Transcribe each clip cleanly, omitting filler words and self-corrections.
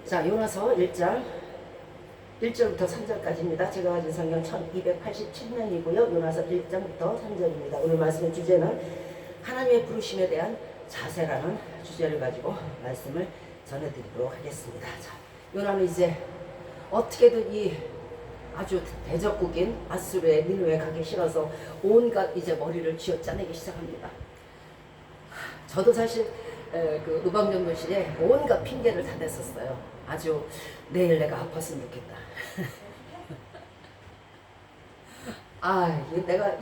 자, 요나서 1장 1절부터 3절까지입니다. 제가 가진 성경 1287년이고요. 요나서 1장부터 3절입니다. 오늘 말씀의 주제는 하나님의 부르심에 대한 자세라는 주제를 가지고 말씀을 전해드리도록 하겠습니다. 자, 요나는 이제 어떻게든 이 아주 대적국인 아수르의 니느웨에 가기 싫어서 온갖 이제 머리를 쥐어짜내기 시작합니다. 저도 사실 그 의방전도실에 온갖 핑계를 다 냈었어요. 아주 내일 내가 아팠으면 좋겠다.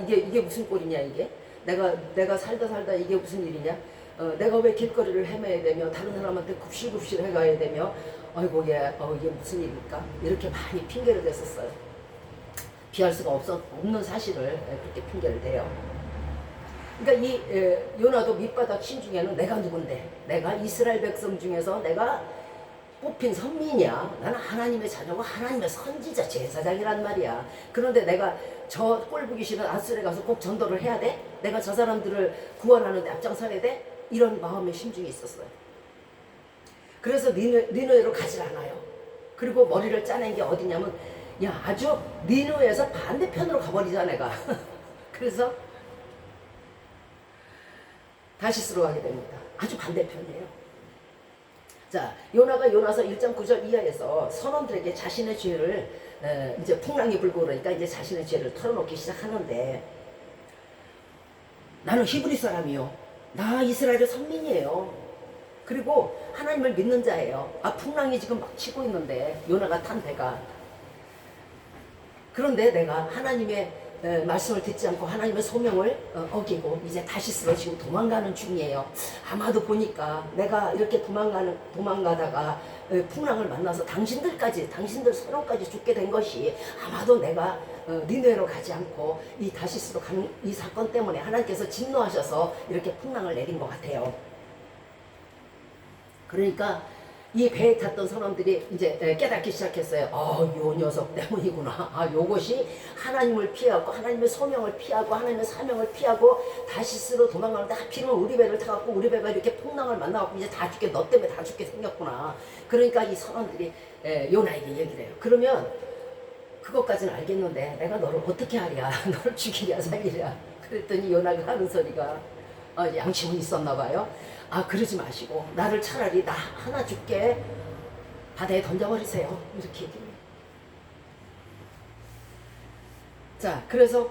이게 무슨 꼴이냐 이게? 내가 살다 이게 무슨 일이냐? 내가 왜 길거리를 헤매야 되며 다른 사람한테 굽실굽실 해가야 되며 아이고 이게 무슨 일입니까? 이렇게 많이 핑계를 댔었어요. 피할 수가 없는 사실을 그렇게 핑계를 대요. 그러니까 이 요나도 밑바닥 신중에는 내가 누군데, 내가 이스라엘 백성 중에서 내가 뽑힌 선민이야. 나는 하나님의 자녀고 하나님의 선지자 제사장이란 말이야. 그런데 내가 저 꼴보기 싫은 아수르에 가서 꼭 전도를 해야 돼? 내가 저 사람들을 구원하는 데 앞장서야 돼? 이런 마음의 심중이 있었어요. 그래서 니느웨로 가질 않아요. 그리고 머리를 짜낸 게 어디냐면 아주 니느웨에서 반대편으로 가버리자 내가. 그래서 다시스로 가게 됩니다. 아주 반대편이에요. 자, 요나가 요나서 1장 9절 이하에서 선원들에게 자신의 죄를 이제 풍랑이 불고 그러니까 이제 자신의 죄를 털어놓기 시작하는데, 나는 히브리 사람이요, 나 이스라엘의 선민이에요, 그리고 하나님을 믿는 자예요. 풍랑이 지금 막 치고 있는데 요나가 탄 배가, 그런데 내가 하나님의 말씀을 듣지 않고 하나님의 소명을 어기고 이제 다시스로 지금 도망가는 중이에요. 아마도 보니까 내가 이렇게 도망가다가 풍랑을 만나서 당신들 선원까지 죽게 된 것이 아마도 내가 니느웨로 가지 않고 이 다시스로 가는 이 사건 때문에 하나님께서 진노하셔서 이렇게 풍랑을 내린 것 같아요. 그러니까 이 배에 탔던 선원들이 이제 깨닫기 시작했어요. 요 녀석 때문이구나. 요것이 하나님을 피하고 하나님의 소명을 피하고 하나님의 사명을 피하고 다시스로 도망가는데 하필이면 우리 배를 타갖고 우리 배가 이렇게 풍랑을 만나갖고 이제 다 죽게, 너 때문에 다 죽게 생겼구나. 그러니까 이 선원들이 요나에게 얘기를 해요. 그러면 그것까지는 알겠는데 내가 너를 어떻게 하랴? 너를 죽이랴 살리랴? 그랬더니 요나가 하는 소리가 양심은 있었나 봐요. 그러지 마시고 나를 차라리 나 하나 죽게 바다에 던져버리세요. 이렇게 얘기해요. 자, 그래서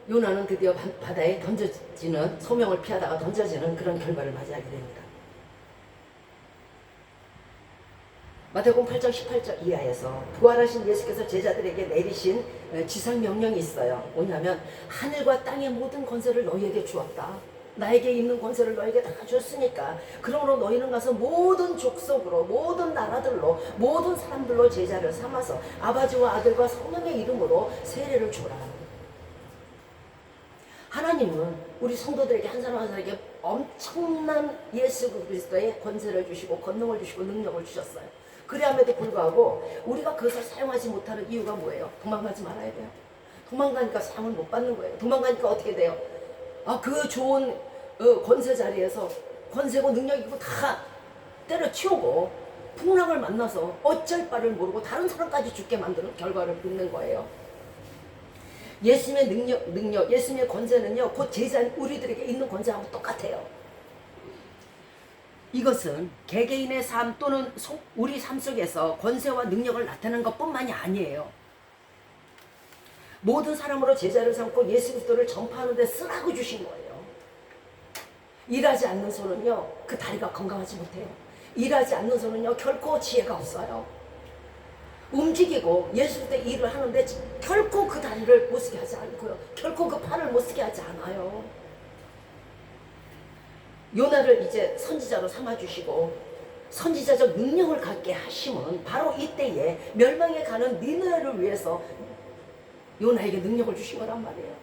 요나는 드디어 바다에 던져지는, 소명을 피하다가 던져지는 그런 결과를 맞이하게 됩니다. 마태복음 8장 18절 이하에서 부활하신 예수께서 제자들에게 내리신 지상 명령이 있어요. 뭐냐면 하늘과 땅의 모든 권세를 너희에게 주었다. 나에게 있는 권세를 너에게 다 줬으니까 그러므로 너희는 가서 모든 족속으로, 모든 나라들로, 모든 사람들로 제자를 삼아서 아버지와 아들과 성령의 이름으로 세례를 주라. 하나님은 우리 성도들에게 한 사람 한 사람에게 엄청난 예수 그리스도의 권세를 주시고 권능을 주시고 능력을 주셨어요. 그래함에도 불구하고 우리가 그것을 사용하지 못하는 이유가 뭐예요? 도망가지 말아야 돼요. 도망가니까 사용을 못 받는 거예요. 도망가니까 어떻게 돼요? 그 좋은 권세 자리에서 권세고 능력이고 다 때려치우고 풍랑을 만나서 어쩔 바를 모르고 다른 사람까지 죽게 만드는 결과를 빚는 거예요. 예수님의 능력, 예수님의 권세는요, 곧 제자인 우리들에게 있는 권세하고 똑같아요. 이것은 개개인의 삶 또는 우리 삶 속에서 권세와 능력을 나타내는 것뿐만이 아니에요. 모든 사람으로 제자를 삼고 예수 그리스도를 전파하는 데 쓰라고 주신 거예요. 일하지 않는 손은요, 그 다리가 건강하지 못해요. 일하지 않는 손은요, 결코 지혜가 없어요. 움직이고 예수 그리스도의 일을 하는데 결코 그 다리를 못 쓰게 하지 않고요, 결코 그 팔을 못 쓰게 하지 않아요. 요나를 이제 선지자로 삼아주시고 선지자적 능력을 갖게 하심은 바로 이때에 멸망에 가는 니느웨를 위해서 요나에게 능력을 주신 거란 말이에요.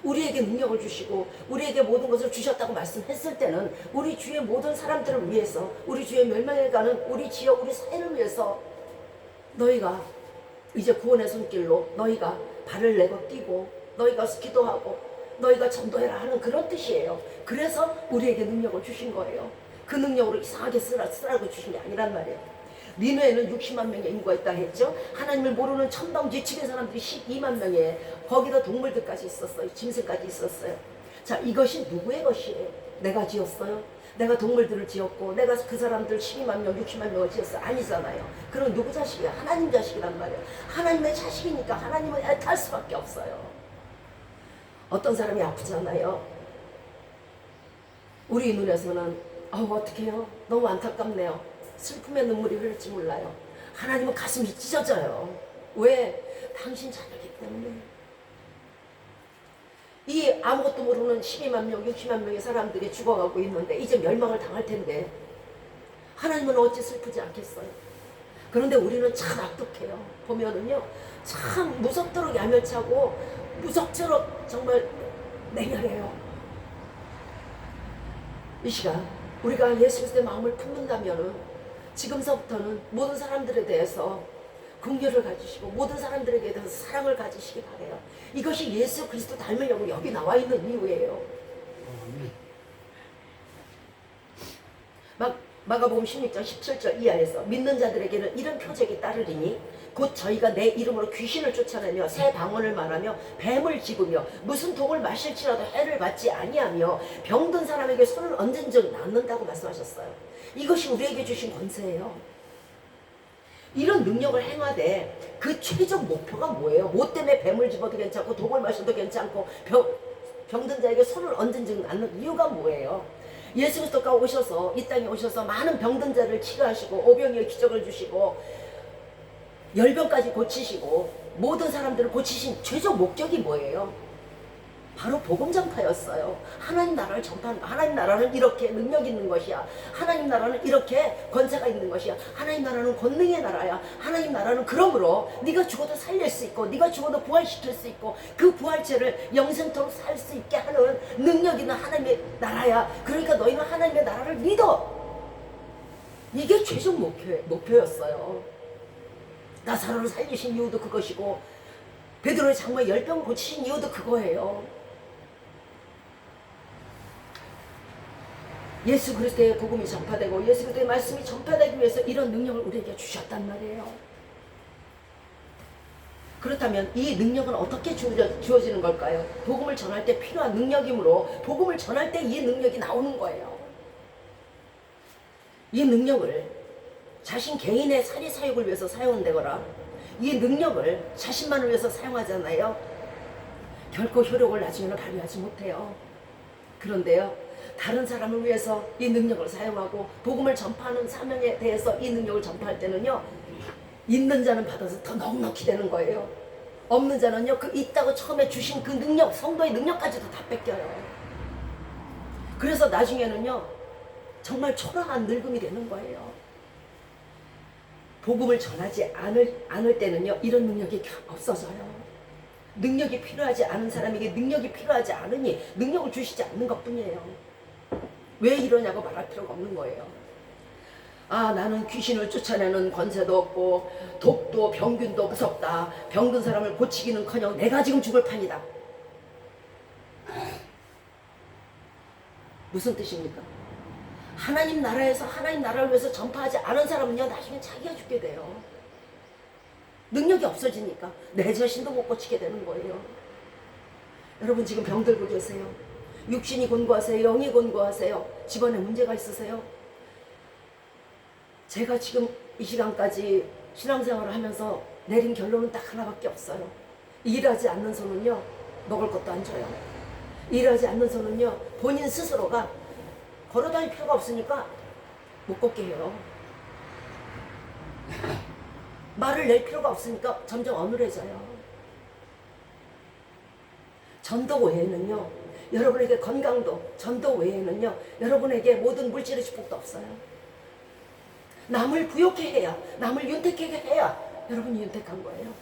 우리에게 능력을 주시고 우리에게 모든 것을 주셨다고 말씀했을 때는 우리 주위의 모든 사람들을 위해서, 우리 주위의 멸망에 가는 우리 지역, 우리 사회를 위해서 너희가 이제 구원의 손길로 너희가 발을 내고 뛰고 너희가 기도하고 너희가 전도해라 하는 그런 뜻이에요. 그래서 우리에게 능력을 주신 거예요. 그 능력으로 이상하게 쓰라고 주신 게 아니란 말이에요. 니누에는 60만 명의 인구가 있다 했죠. 하나님을 모르는 천방 지축의 사람들이 12만 명에 거기다 동물들까지 있었어요. 짐승까지 있었어요. 자, 이것이 누구의 것이에요? 내가 지었어요? 내가 동물들을 지었고 내가 그 사람들 12만 명, 60만 명을 지었어요? 아니잖아요. 그럼 누구 자식이야? 하나님 자식이란 말이에요. 하나님의 자식이니까 하나님은 애탈 수밖에 없어요. 어떤 사람이 아프잖아요. 우리 눈에서는 어떡해요? 너무 안타깝네요. 슬픔의 눈물이 흐를지 몰라요. 하나님은 가슴이 찢어져요. 왜? 당신 자녀이기 때문에. 이 아무것도 모르는 12만 명, 60만 명의 사람들이 죽어가고 있는데 이제 멸망을 당할 텐데 하나님은 어찌 슬프지 않겠어요? 그런데 우리는 참 악독해요. 보면은요, 참 무섭도록 야멸차고 무섭도록 정말 냉혈해요. 이 시간 우리가 예수 그리스도의 마음을 품는다면은 지금서부터는 모든 사람들에 대해서 긍휼을 가지시고 모든 사람들에게 대해서 사랑을 가지시기 바래요. 이것이 예수 그리스도 닮으려고 여기 나와 있는 이유예요. 마가복음 16장 17절 이하에서 믿는 자들에게는 이런 표적이 따르리니 곧 저희가 내 이름으로 귀신을 쫓아내며 새 방언을 말하며 뱀을 집으며 무슨 독을 마실지라도 해를 받지 아니하며 병든 사람에게 손을 얹은 적 낫는다고 말씀하셨어요. 이것이 우리에게 주신 권세예요. 이런 능력을 행하되 그 최종 목표가 뭐예요? 뭐 때문에 뱀을 집어도 괜찮고 독을 마셔도 괜찮고 병든 자에게 손을 얹은 적 낫는 이유가 뭐예요? 예수 그리스도가 오셔서 이 땅에 오셔서 많은 병든 자를 치료하시고 오병이어 기적을 주시고 열병까지 고치시고 모든 사람들을 고치신 최종 목적이 뭐예요? 바로 복음 전파였어요. 하나님 나라를 전파하는 거. 하나님 나라는 이렇게 능력 있는 것이야. 하나님 나라는 이렇게 권세가 있는 것이야. 하나님 나라는 권능의 나라야. 하나님 나라는 그러므로 네가 죽어도 살릴 수 있고 네가 죽어도 부활시킬 수 있고 그 부활체를 영생토록 살 수 있게 하는 능력 있는 하나님의 나라야. 그러니까 너희는 하나님의 나라를 믿어. 이게 최종 목표였어요. 나사로를 살리신 이유도 그것이고 베드로의 장모의 열병을 고치신 이유도 그거예요. 예수 그리스도의 복음이 전파되고 예수 그리스도의 말씀이 전파되기 위해서 이런 능력을 우리에게 주셨단 말이에요. 그렇다면 이 능력은 어떻게 주어지는 걸까요? 복음을 전할 때 필요한 능력이므로 복음을 전할 때 이 능력이 나오는 거예요. 이 능력을 자신 개인의 사리 사욕을 위해서 사용되거나 이 능력을 자신만을 위해서 사용하잖아요. 결코 효력을 나중에는 발휘하지 못해요. 그런데요, 다른 사람을 위해서 이 능력을 사용하고 복음을 전파하는 사명에 대해서 이 능력을 전파할 때는요, 있는 자는 받아서 더 넉넉히 되는 거예요. 없는 자는요, 그 있다고 처음에 주신 그 능력, 성도의 능력까지도 다 뺏겨요. 그래서 나중에는요, 정말 초라한 늙음이 되는 거예요. 복음을 전하지 않을 때는요, 이런 능력이 없어져요. 능력이 필요하지 않은 사람에게 능력이 필요하지 않으니 능력을 주시지 않는 것뿐이에요. 왜 이러냐고 말할 필요가 없는 거예요. 아, 나는 귀신을 쫓아내는 권세도 없고 독도 병균도 무섭다. 병든 사람을 고치기는커녕 내가 지금 죽을 판이다. 무슨 뜻입니까? 하나님 나라에서 하나님 나라를 위해서 전파하지 않은 사람은요, 나중에 자기가 죽게 돼요. 능력이 없어지니까 내 자신도 못 고치게 되는 거예요. 여러분 지금 병들고 계세요. 육신이 곤고하세요? 영이 곤고하세요? 집안에 문제가 있으세요? 제가 지금 이 시간까지 신앙생활을 하면서 내린 결론은 딱 하나밖에 없어요. 일하지 않는 손은요, 먹을 것도 안 줘요. 일하지 않는 손은요, 본인 스스로가 걸어다닐 필요가 없으니까 못 걷게 해요. 말을 낼 필요가 없으니까 점점 어눌해져요. 전도 외에는요, 여러분에게 건강도, 전도 외에는요, 여러분에게 모든 물질의 축복도 없어요. 남을 부욕해 해야, 남을 윤택하게 해야 여러분이 윤택한 거예요.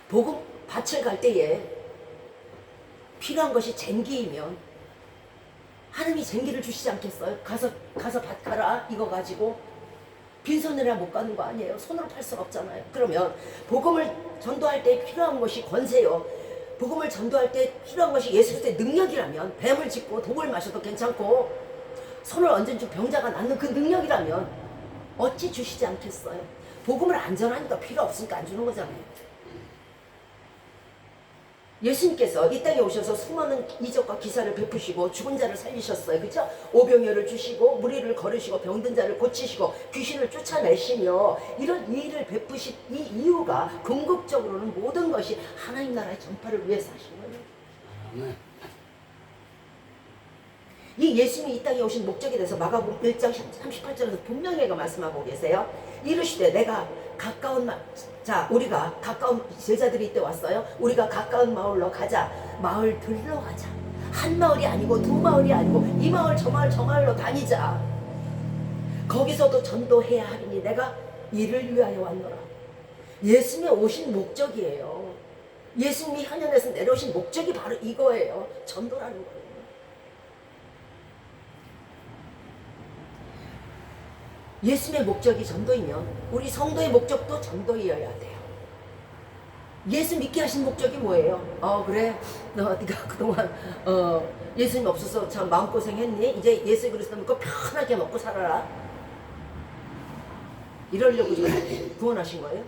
복음 밭을 갈 때에 필요한 것이 쟁기이면 하나님이 쟁기를 주시지 않겠어요? 가서 밭 가라 이거 가지고 빈손으로 못 가는 거 아니에요? 손으로 팔 수가 없잖아요. 그러면 복음을 전도할 때 필요한 것이 권세요. 복음을 전도할 때 필요한 것이 예수 그리스도의 능력이라면 뱀을 짚고 독을 마셔도 괜찮고 손을 얹은 병자가 낫는 그 능력이라면 어찌 주시지 않겠어요? 복음을 안 전하니까 필요 없으니까 안 주는 거잖아요. 예수님께서 이 땅에 오셔서 수많은 이적과 기사를 베푸시고 죽은 자를 살리셨어요. 그렇죠? 오병이어를 주시고 무리를 걸으시고 병든 자를 고치시고 귀신을 쫓아내시며 이런 일을 베푸신 이 이유가 궁극적으로는 모든 것이 하나님 나라의 전파를 위해서 하신 거예요. 이 예수님이 이 땅에 오신 목적에 대해서 마가복음 1장 38절에서 분명히 말씀하고 계세요. 이르시되 내가 가까운 우리가 가까운 제자들이 이때 왔어요. 우리가 가까운 마을로 가자. 마을 들러 가자. 한 마을이 아니고 두 마을이 아니고 이 마을 저 마을 저 마을로 다니자. 거기서도 전도해야 하리니 내가 이를 위하여 왔노라. 예수님이 오신 목적이에요. 예수님이 하늘에서 내려오신 목적이 바로 이거예요. 전도라는 거예요. 예수님의 목적이 전도이면 우리 성도의 목적도 전도이어야 돼요. 예수 믿게 하신 목적이 뭐예요? 그래 네가 그동안 예수님 없어서 참 마음고생했니? 이제 예수 그리스도 믿고 편하게 먹고 살아라. 이러려고 지금 구원하신 거예요?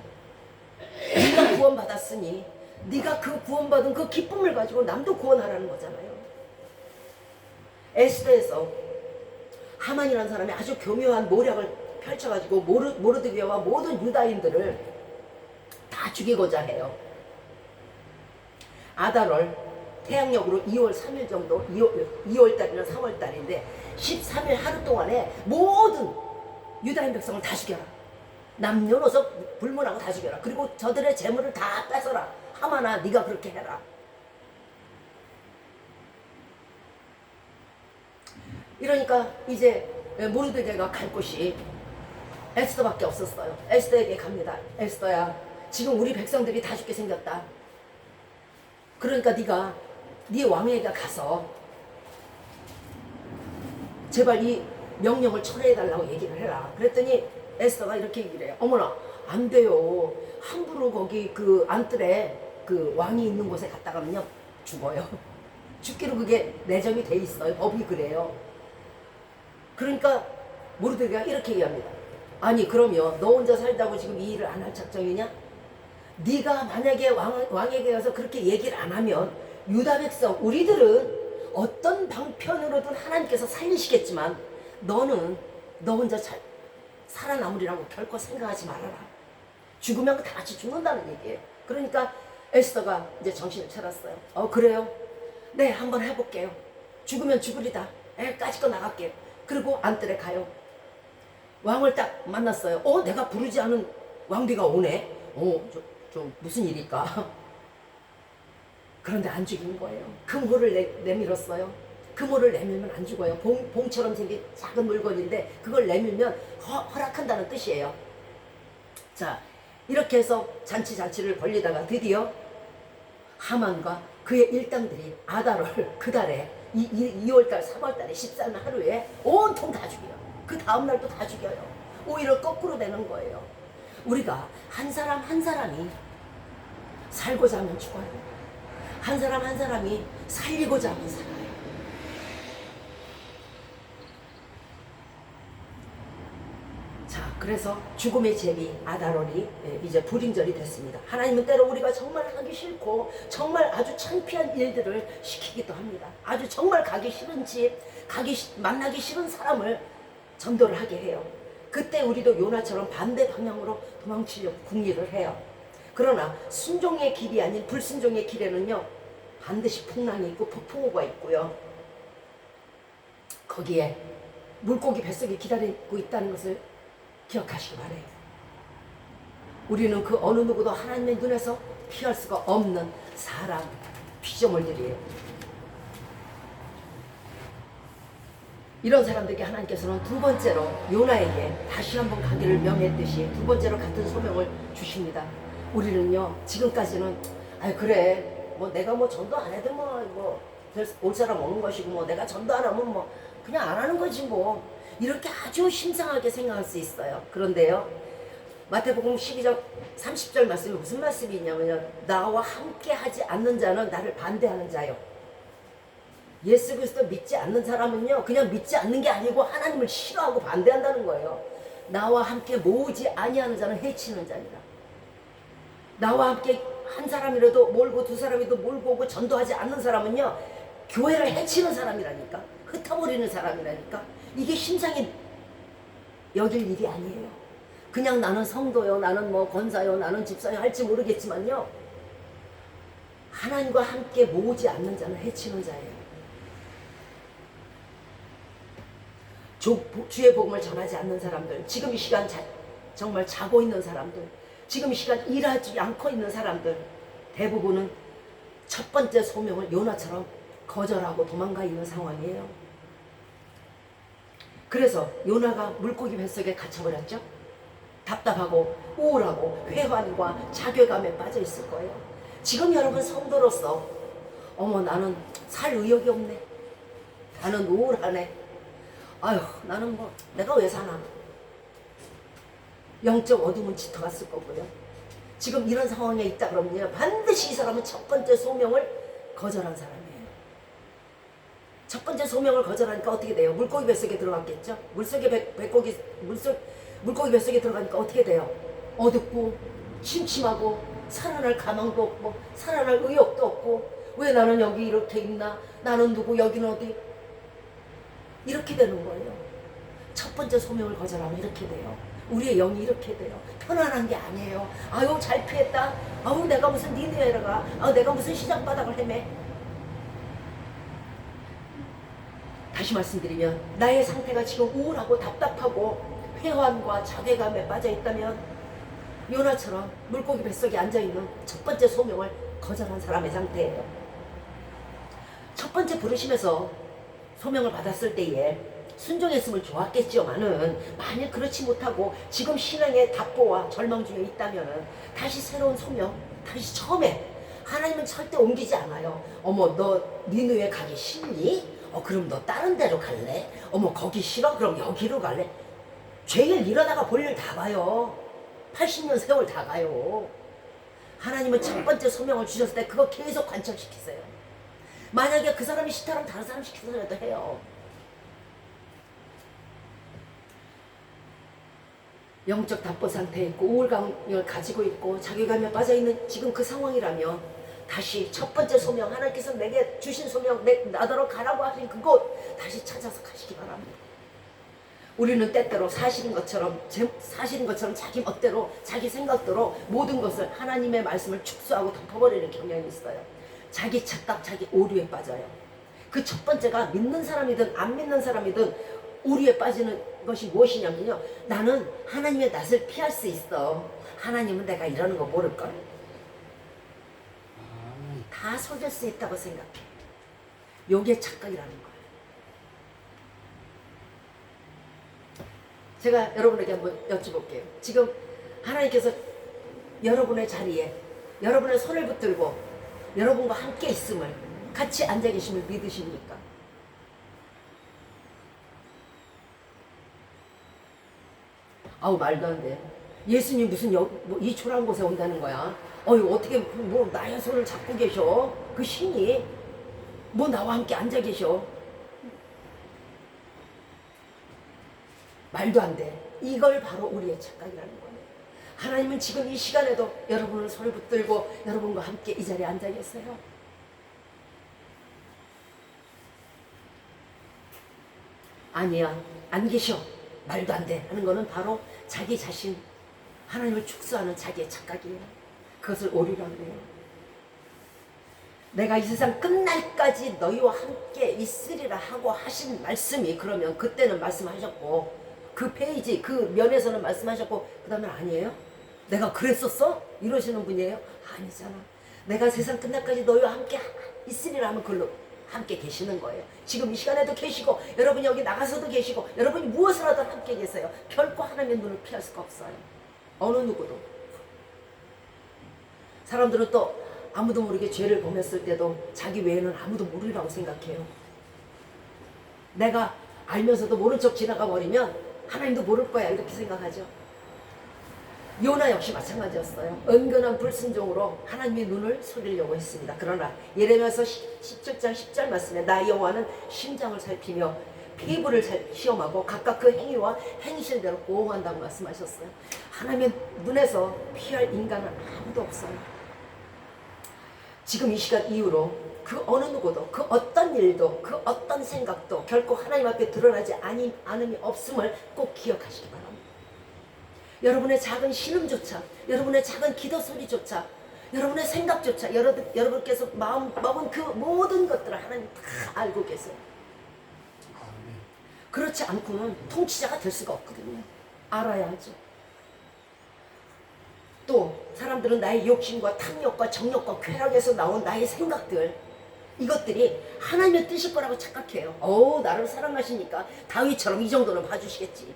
네가 구원받았으니 네가 그 구원받은 그 기쁨을 가지고 남도 구원하라는 거잖아요. 에스더에서 하만이라는 사람이 아주 교묘한 모략을 펼쳐가지고 모르드게와 모든 유다인들을 다 죽이고자 해요. 아달월 태양력으로 2월 3일 정도 2월달이나 3월달인데 13일 하루 동안에 모든 유다인 백성을 다 죽여라. 남녀노소 불문하고 다 죽여라. 그리고 저들의 재물을 다 뺏어라. 하만아 네가 그렇게 해라. 이러니까 이제 모르드게가 갈 곳이 에스더밖에 없었어요. 에스더에게 갑니다. 에스더야, 지금 우리 백성들이 다 죽게 생겼다. 그러니까 네가 네 왕에게 가서 제발 이 명령을 철회해달라고 얘기를 해라. 그랬더니 에스더가 이렇게 얘기를 해요. 어머나 안 돼요. 함부로 거기 그 안뜰에 그 왕이 있는 곳에 갔다가면요 죽어요. 죽기로 그게 내정이 돼 있어요. 법이 그래요. 그러니까 모르드게가 이렇게 얘기합니다. 아니 그러면 너 혼자 살다고 지금 이 일을 안 할 작정이냐? 네가 만약에 왕에게 가서 그렇게 얘기를 안 하면 유다 백성 우리들은 어떤 방편으로든 하나님께서 살리시겠지만 너는 너 혼자 살아남으리라고 결코 생각하지 말아라. 죽으면 다 같이 죽는다는 얘기예요. 그러니까 에스더가 이제 정신을 차렸어요. 그래요? 네 한번 해볼게요. 죽으면 죽으리다. 까짓거 나갈게요. 그리고 안뜰에 가요. 왕을 딱 만났어요. 내가 부르지 않은 왕비가 오네. 좀 무슨 일일까? 그런데 안 죽인 거예요. 금호를 내밀었어요. 금호를 내밀면 안 죽어요. 봉처럼 생긴 작은 물건인데 그걸 내밀면 허락한다는 뜻이에요. 자, 이렇게 해서 잔치를 벌리다가 드디어 하만과 그의 일당들이 아달월 그 달에 2월달 3월달에 14일 하루에 온통 다 죽여요. 그 다음날도 다 죽여요. 오히려 거꾸로 되는 거예요. 우리가 한 사람 한 사람이 살고자 하면 죽어요. 한 사람 한 사람이 살리고자 하면 살아요. 자, 그래서 죽음의 제비 아달월이 이제 불임절이 됐습니다. 하나님은 때로 우리가 정말 하기 싫고 정말 아주 창피한 일들을 시키기도 합니다. 아주 정말 가기 싫은 집, 만나기 싫은 사람을 전도를 하게 해요. 그때 우리도 요나처럼 반대 방향으로 도망치려고 궁리를 해요. 그러나 순종의 길이 아닌 불순종의 길에는요 반드시 풍랑이 있고 폭풍우가 있고요. 거기에 물고기 뱃속에 기다리고 있다는 것을 기억하시기 바래요. 우리는 그 어느 누구도 하나님의 눈에서 피할 수가 없는 사람 피조물들이에요. 이런 사람들에게 하나님께서는 두 번째로 요나에게 다시 한번 가기를 명했듯이 두 번째로 같은 소명을 주십니다. 우리는요 지금까지는 그래 뭐 내가 뭐 전도 안 해도 올 사람 오는 것이고 뭐 내가 전도 안 하면 뭐 그냥 안 하는 거지 뭐 이렇게 아주 심상하게 생각할 수 있어요. 그런데요 마태복음 12장 30절 말씀이 무슨 말씀이 있냐면요 나와 함께 하지 않는 자는 나를 반대하는 자요 예수 그리스도 믿지 않는 사람은요, 그냥 믿지 않는 게 아니고 하나님을 싫어하고 반대한다는 거예요. 나와 함께 모으지 아니하는 자는 해치는 자니라. 나와 함께 한 사람이라도 몰고 두 사람이라도 몰고 오고 전도하지 않는 사람은요, 교회를 해치는 사람이라니까. 흩어버리는 사람이라니까. 이게 심상히 여길 일이 아니에요. 그냥 나는 성도요, 나는 뭐 권사요, 나는 집사요 할지 모르겠지만요, 하나님과 함께 모으지 않는 자는 해치는 자예요. 주의 복음을 전하지 않는 사람들, 지금 이 시간 정말 자고 있는 사람들, 지금 이 시간 일하지 않고 있는 사람들, 대부분은 첫 번째 소명을 요나처럼 거절하고 도망가 있는 상황이에요. 그래서 요나가 물고기 뱃속에 갇혀버렸죠. 답답하고 우울하고 회환과 자괴감에 빠져 있을 거예요. 지금 여러분 성도로서 어머 나는 살 의욕이 없네, 나는 우울하네, 아휴 나는 뭐 내가 왜 사나, 영적 어둠은 짙어갔을 거고요. 지금 이런 상황에 있다 그러면요, 반드시 이 사람은 첫 번째 소명을 거절한 사람이에요. 첫 번째 소명을 거절하니까 어떻게 돼요? 물고기 뱃속에 들어갔겠죠? 물고기 뱃속에 들어가니까 어떻게 돼요? 어둡고 침침하고 살아날 가망도 없고 살아날 의욕도 없고, 왜 나는 여기 이렇게 있나? 나는 누구? 여기는 어디? 이렇게 되는 거예요. 첫 번째 소명을 거절하면 이렇게 돼요. 우리의 영이 이렇게 돼요. 편안한 게 아니에요. 아유 잘 피했다. 아유 내가 무슨 니네라 가. 아유 내가 무슨 시장바닥을 헤매. 다시 말씀드리면 나의 상태가 지금 우울하고 답답하고 회환과 자괴감에 빠져 있다면 요나처럼 물고기 뱃속에 앉아있는 첫 번째 소명을 거절한 사람의 상태예요. 첫 번째 부르심에서 소명을 받았을 때에 순종했으면 좋았겠지만은, 만일 그렇지 못하고 지금 신앙의 답보와 절망 중에 있다면은 다시 새로운 소명, 다시 처음에, 하나님은 절대 옮기지 않아요. 어머 너 니느웨 가기 싫니? 그럼 너 다른 데로 갈래? 어머 거기 싫어? 그럼 여기로 갈래? 죄일 일어나가 볼 일 다 봐요. 80년 세월 다 가요. 하나님은 첫 번째 소명을 주셨을 때 그거 계속 관철시키세요. 만약에 그 사람이 싫다면 다른 사람 시켜서라도 해요. 영적 답보 상태에 있고 우울감을 가지고 있고 자괴감에 빠져있는 지금 그 상황이라면 다시 첫 번째 소명, 하나님께서 내게 주신 소명, 나더러 가라고 하신 그곳 다시 찾아서 가시기 바랍니다. 우리는 때때로 사실인 것처럼 자기 멋대로 자기 생각대로 모든 것을, 하나님의 말씀을 축소하고 덮어버리는 경향이 있어요. 자기 착각, 자기 오류에 빠져요. 그 첫 번째가 믿는 사람이든 안 믿는 사람이든 오류에 빠지는 것이 무엇이냐면요, 나는 하나님의 낯을 피할 수 있어. 하나님은 내가 이러는 거 모를걸. 다 속일 수 있다고 생각해. 요게 착각이라는 거예요. 제가 여러분에게 한번 여쭤볼게요. 지금 하나님께서 여러분의 자리에 여러분의 손을 붙들고 여러분과 함께 있음을, 같이 앉아 계심을 믿으십니까? 아우 말도 안 돼. 예수님 무슨 이 초라한 곳에 온다는 거야. 어떻게 뭐 나의 손을 잡고 계셔? 그 신이 뭐 나와 함께 앉아 계셔? 말도 안 돼. 이걸 바로 우리의 착각이라는 거예요. 하나님은 지금 이 시간에도 여러분을 손을 붙들고 여러분과 함께 이 자리에 앉아 계세요. 아니야, 안 계셔, 말도 안 돼 하는 거는 바로 자기 자신, 하나님을 축소하는 자기의 착각이에요. 그것을 오류라고 해요. 내가 이 세상 끝날까지 너희와 함께 있으리라 하고 하신 말씀이, 그러면 그때는 말씀하셨고 그 페이지 그 면에서는 말씀하셨고 그 다음에 아니에요? 내가 그랬었어? 이러시는 분이에요? 아니잖아. 내가 세상 끝날까지 너희와 함께 있으리라 하면 그걸로 함께 계시는 거예요. 지금 이 시간에도 계시고 여러분이 여기 나가서도 계시고 여러분이 무엇을 하든 함께 계세요. 결코 하나님의 눈을 피할 수가 없어요. 어느 누구도. 사람들은 또 아무도 모르게 죄를 범했을 때도 자기 외에는 아무도 모르리라고 생각해요. 내가 알면서도 모른 척 지나가 버리면 하나님도 모를 거야 이렇게 생각하죠. 요나 역시 마찬가지였어요. 은근한 불순종으로 하나님의 눈을 속이려고 했습니다. 그러나 예레미야서 17장 10절 말씀에 나 여호와는 심장을 살피며 피부를 시험하고 각각 그 행위와 행실대로 보호한다고 말씀하셨어요. 하나님의 눈에서 피할 인간은 아무도 없어요. 지금 이 시간 이후로 그 어느 누구도 그 어떤 일도 그 어떤 생각도 결코 하나님 앞에 드러나지 않음이 없음을 꼭 기억하시기 바랍니다. 여러분의 작은 신음조차, 여러분의 작은 기도 소리조차, 여러분의 생각조차, 여러분께서 마음 먹은 그 모든 것들을 하나님 다 알고 계세요. 그렇지 않고는 통치자가 될 수가 없거든요. 알아야 하죠. 또 사람들은 나의 욕심과 탐욕과 정욕과 쾌락에서 나온 나의 생각들, 이것들이 하나님의 뜻일 거라고 착각해요. 나를 사랑하시니까 다윗처럼 이 정도는 봐주시겠지.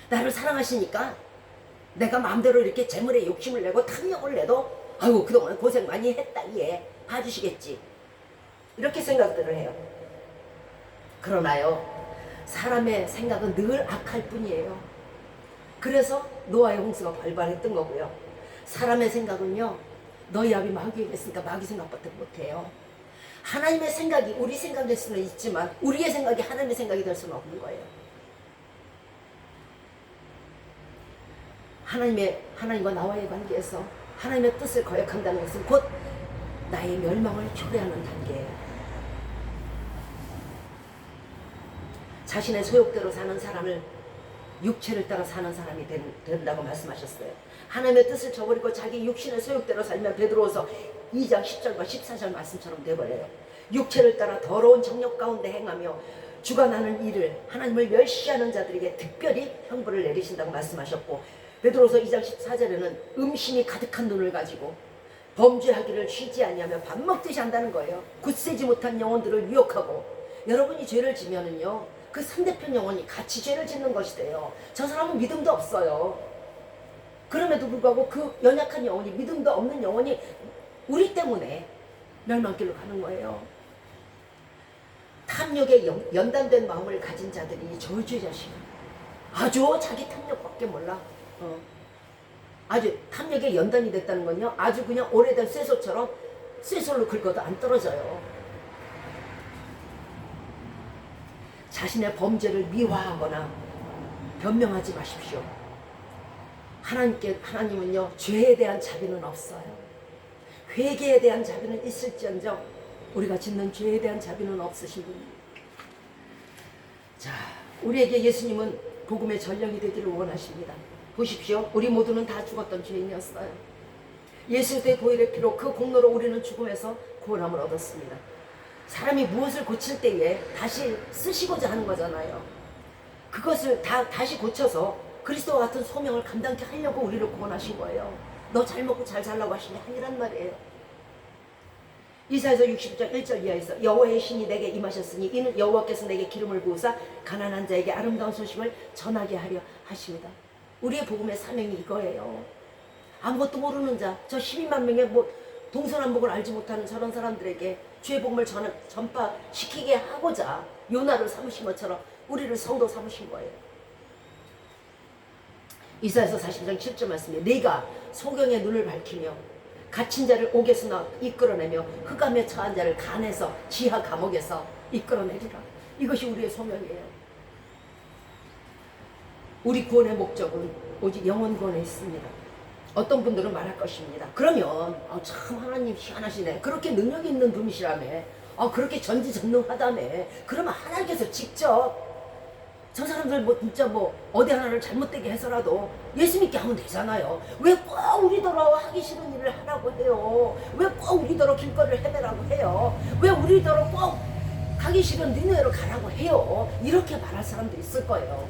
나를 사랑하시니까 내가 마음대로 이렇게 재물에 욕심을 내고 탐욕을 내도 아이고 그동안 고생 많이 했다 얘 봐주시겠지. 이렇게 생각들을 해요. 그러나요, 사람의 생각은 늘 악할 뿐이에요. 그래서 노아의 홍수가 발발했던 거고요. 사람의 생각은요, 너희 아비 마귀에게 있으니까 마귀 생각밖에 못해요. 하나님의 생각이 우리 생각일 수는 있지만 우리의 생각이 하나님의 생각이 될 수는 없는 거예요. 하나님과 나와의 관계에서 하나님의 뜻을 거역한다는 것은 곧 나의 멸망을 초래하는 단계예요. 자신의 소욕대로 사는 사람을 육체를 따라 사는 사람이 된다고 말씀하셨어요. 하나님의 뜻을 저버리고 자기 육신의 소욕대로 살면 베드로후서 2장 10절과 14절 말씀처럼 돼버려요. 육체를 따라 더러운 정욕 가운데 행하며 주가 나는 일을 하나님을 멸시하는 자들에게 특별히 형벌을 내리신다고 말씀하셨고, 베드로후서 2장 14절에는 음심이 가득한 눈을 가지고 범죄하기를 쉬지 아니하며 밥 먹듯이 한다는 거예요. 굳세지 못한 영혼들을 유혹하고, 여러분이 죄를 지면은요, 그 상대편 영혼이 같이 죄를 짓는 것이 돼요. 저 사람은 믿음도 없어요. 그럼에도 불구하고 그 연약한 영혼이, 믿음도 없는 영혼이 우리 때문에 멸망길로 가는 거예요. 탐욕에 연단된 마음을 가진 자들이 저주의 자식이에요. 아주 자기 탐욕밖에 몰라. 아주 탐욕에 연단이 됐다는 건요, 아주 그냥 오래된 쇠솔처럼 쇠솔로 긁어도 안 떨어져요. 자신의 범죄를 미화하거나 변명하지 마십시오. 하나님은요, 죄에 대한 자비는 없어요. 회개에 대한 자비는 있을지언정 우리가 짓는 죄에 대한 자비는 없으신 분입니다. 자, 우리에게 예수님은 복음의 전령이 되기를 원하십니다. 보십시오. 우리 모두는 다 죽었던 죄인이었어요. 예수의 보혈의 피로 그 공로로 우리는 죽음에서 구원함을 얻었습니다. 사람이 무엇을 고칠 때에 다시 쓰시고자 하는 거잖아요. 그것을 다시 고쳐서 그리스도와 같은 소명을 감당케 하려고 우리를 구원하신 거예요. 너 잘 먹고 잘 살라고 하신 게 아니란 말이에요. 이사야서 60장 1절 이하에서 여호와의 신이 내게 임하셨으니 이는 여호와께서 내게 기름을 부으사 가난한 자에게 아름다운 소식을 전하게 하려 하십니다. 우리의 복음의 사명이 이거예요. 아무것도 모르는 자, 저 12만 명의 동서남북을 알지 못하는 저런 사람들에게 주의 복음을 전파시키게 하고자 요나를 삼으신 것처럼 우리를 성도 삼으신 거예요. 이사야서 40장 7절 말씀에 네가 소경의 눈을 밝히며 갇힌 자를 옥에서 이끌어내며 흑암에 처한 자를 간에서 지하 감옥에서 이끌어내리라. 이것이 우리의 소명이에요. 우리 구원의 목적은 오직 영혼 구원에 있습니다. 어떤 분들은 말할 것입니다. 그러면 참 하나님 희한하시네. 그렇게 능력 있는 분이시라며. 그렇게 전지전능하다며. 그러면 하나님께서 직접 저 사람들 진짜 어디 하나를 잘못되게 해서라도 예수 믿게 하면 되잖아요. 왜 꼭 우리더러 하기 싫은 일을 하라고 해요? 왜 꼭 우리더러 길거리를 헤매라고 해요? 왜 우리더러 꼭 가기 싫은 니네로 가라고 해요? 이렇게 말할 사람들이 있을 거예요.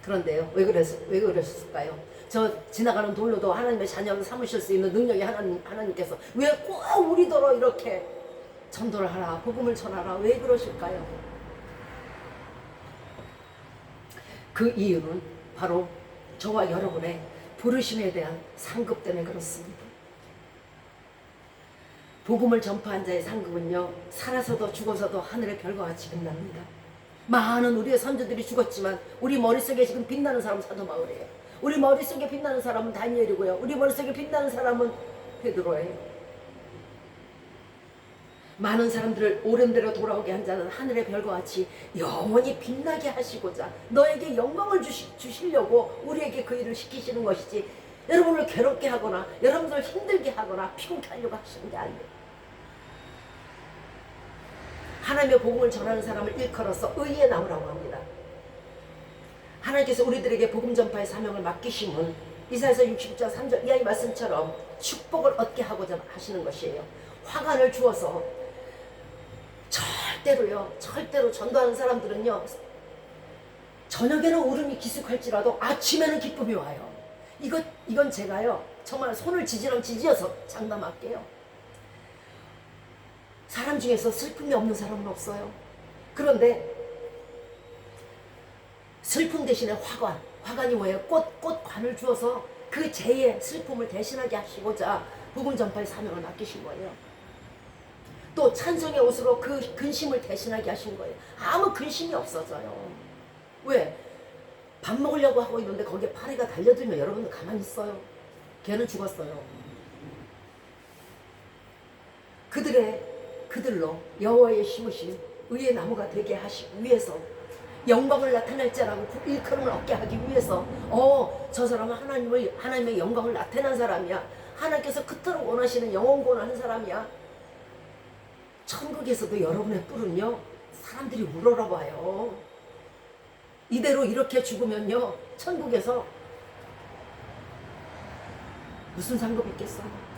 그런데요, 왜 그러셨을까요? 저 지나가는 돌로도 하나님의 자녀를 삼으실 수 있는 능력이 하나님께서 왜 꼭 우리더러 이렇게 전도를 하라, 복음을 전하라, 왜 그러실까요? 그 이유는 바로 저와 여러분의 부르심에 대한 상급 때문에 그렇습니다. 복음을 전파한 자의 상급은요, 살아서도 죽어서도 하늘의 별과 같이 빛납니다. 많은 우리의 선조들이 죽었지만 우리 머릿속에 지금 빛나는 사람은 사도 바울이에요. 우리 머릿속에 빛나는 사람은 다니엘이고요. 우리 머릿속에 빛나는 사람은 베드로예요. 많은 사람들을 옳은 대로 돌아오게 한 자는 하늘의 별과 같이 영원히 빛나게 하시고자 너에게 영광을 주시려고 우리에게 그 일을 시키시는 것이지, 여러분을 괴롭게 하거나 여러분을 힘들게 하거나 피곤케 하려고 하시는 게 아니에요. 하나님의 복음을 전하는 사람을 일컬어서 의의 나무라고 합니다. 하나님께서 우리들에게 복음 전파의 사명을 맡기심은 이사야서 60장 3절 이하의 말씀처럼 축복을 얻게 하고자 하시는 것이에요. 화관을 주어서 절대로 전도하는 사람들은요, 저녁에는 울음이 기숙할지라도 아침에는 기쁨이 와요. 이건 제가요 정말 손을 지지어서 장담할게요. 사람 중에서 슬픔이 없는 사람은 없어요. 그런데 슬픔 대신에 화관이 뭐예요? 꽃관을 주어서 그 죄의 슬픔을 대신하게 하시고자 복음 전파의 사명을 맡기신 거예요. 또 찬송의 옷으로 그 근심을 대신하게 하신 거예요. 아무 근심이 없어져요. 왜? 밥 먹으려고 하고 있는데 거기에 파리가 달려들면 여러분들 가만히 있어요? 걔는 죽었어요. 그들로 여호와의 심으신 의의 나무가 되게 하시기 위해서, 영광을 나타낼 자라고 일컬음을 얻게 하기 위해서, 저 사람은 하나님의 영광을 나타낸 사람이야, 하나님께서 그토록 원하시는 영원 구원하는 사람이야. 천국에서도 여러분의 뿔은요 사람들이 우러러 봐요. 이대로 이렇게 죽으면요 천국에서 무슨 상급이 있겠어요?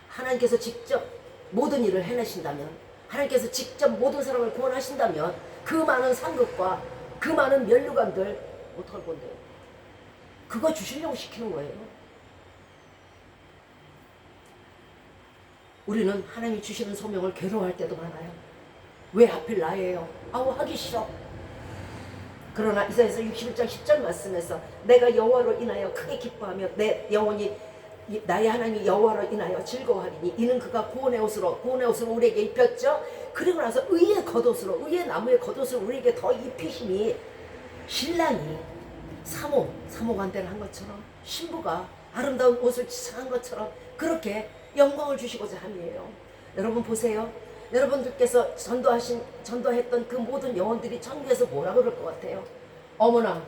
하나님께서 직접 모든 일을 해내신다면, 하나님께서 직접 모든 사람을 구원하신다면 그 많은 상급과 그 많은 면류관들 어떡할 건데요? 그거 주시려고 시키는 거예요. 우리는 하나님이 주시는 소명을 괴로워할 때도 많아요. 왜 하필 나예요? 하기 싫어. 그러나 이사야서 61장 10절 말씀에서 내가 여호와로 인하여 크게 기뻐하며 내 영혼이 나의 하나님 여호와로 인하여 즐거워하리니 이는 그가 구원의 옷으로 우리에게 입혔죠. 그리고 나서 의의 겉옷으로, 의의 나무의 겉옷을 우리에게 더 입히시니, 신랑이 사모관대를 한 것처럼, 신부가 아름다운 옷을 지상한 것처럼 그렇게 영광을 주시고자 함이에요. 여러분 보세요. 여러분들께서 전도했던 그 모든 영혼들이 천국에서 뭐라 그럴 것 같아요? 어머나